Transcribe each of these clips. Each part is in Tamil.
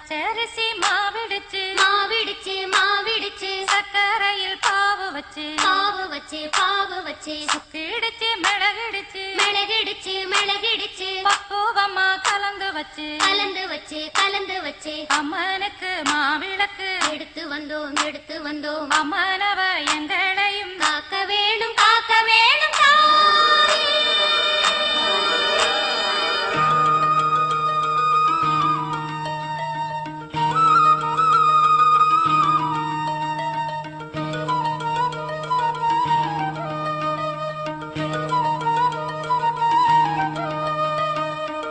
பச்சரிசி மாவிடுச்சு மாவிடுச்சு மாவிடுச்சு சக்கரையில் பாவு வச்சு சுக்கிடுச்சு மிளகிடுச்சு மிளகிடுச்சு பக்குவமா கலந்து வச்சு அம்மனுக்கு மாவிளக்கு எடுத்து வந்தோம் அம்மனவ எங்களையும் காக்க வேணும் தாயே.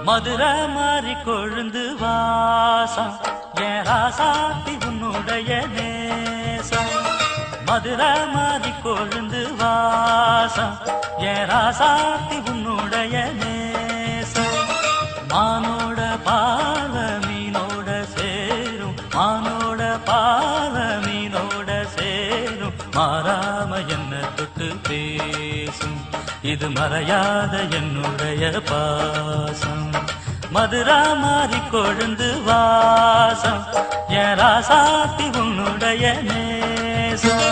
மதுரை மாறி கொழுந்து வாசம் என் ராசாத்தி உன்னுடைய நேசம். மதுரை மாறி கொழுந்து வாசம் என் ராசாத்தி உன்னுடைய நேசம். மானோட பாவ மீனோட சேரும் மானோட பாவ மீனோட சேரும் மாறாம என்ன தொட்டு பேசும் இது மறையாத என்னுடைய பாசம். மதுரா மாறி கொழுந்து வாசம் என் ராசாத்தி உன்னுடைய நேசம்.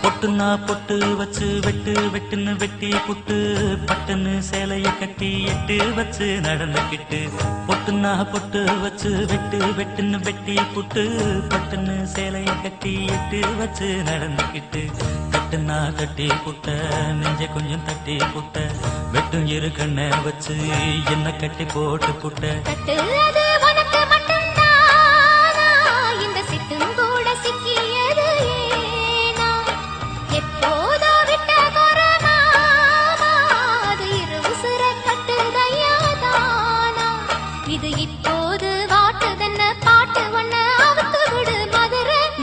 பொட்டுனா பொட்டு வச்சு வெட்டுன்னு வெட்டி புட்டு பட்டுன்னு சேலைய கட்டி எட்டு வச்சு நடந்துக்கிட்டு. பொட்டுனா பொட்டு வச்சு வெட்டுன்னு வெட்டி புட்டு பட்டுன்னு சேலைய கட்டி எட்டு வச்சு நடந்துக்கிட்டு. கட்டுனா கட்டி புட்ட நெஞ்ச கொஞ்சம் தட்டி புட்ட வெட்டும் இரு கண்ண வச்சு என்ன கட்டி போட்டு புட்ட.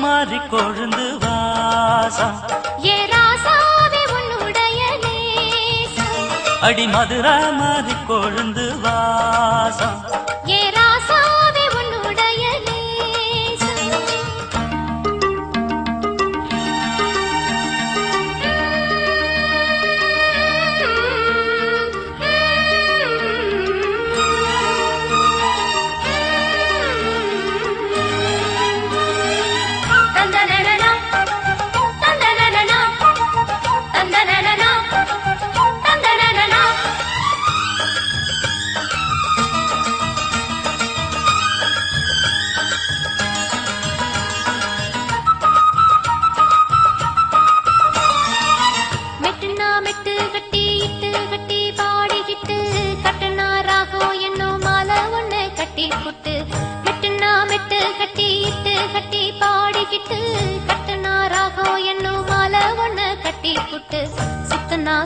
மாறி கொழுந்து வாசம் அடி மதுரா மாறி கொழுந்து வாசம்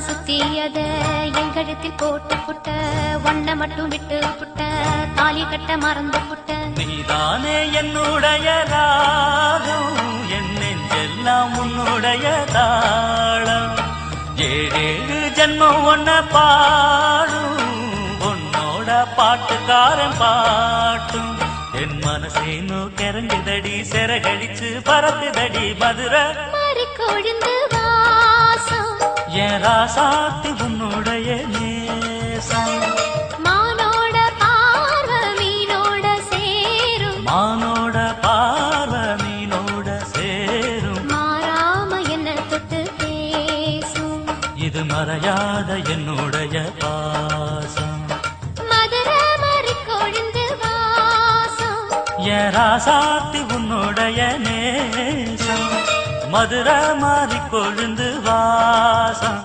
சுத்தியத எங்கடத்தில் போட்டு புட்ட ஒன்ன மட்டும் விட்டு புட்ட தாலி கட்ட மறந்து புட்ட. நீதானே என்னுடைய ராகம் என் நெஞ்செல்லாம் உன்னுடைய தாளம். ஏழேழு ஜன்மம் ஒன்ன பாடும் உன்னோட பாட்டுக்காரன் பாட்டும். என் மனசேனோ கிறங்குதடி செரகடிச்சு பறக்குதடி மதுரை மாறி கொழுந்து வாசம் என் ராசாத்தி உன்னுடைய நேசம். மானோட பார்வ மீனோட சேரும் மாறாம என்ன தொட்டு பேசும் இது மறையாத என்னுடைய பாசம். மதுரை மாறி கொழுந்து வாசம் என் ராசாத்தி உன்னுடைய நேசம். மதுரை மாறி கொழுந்து வாசம்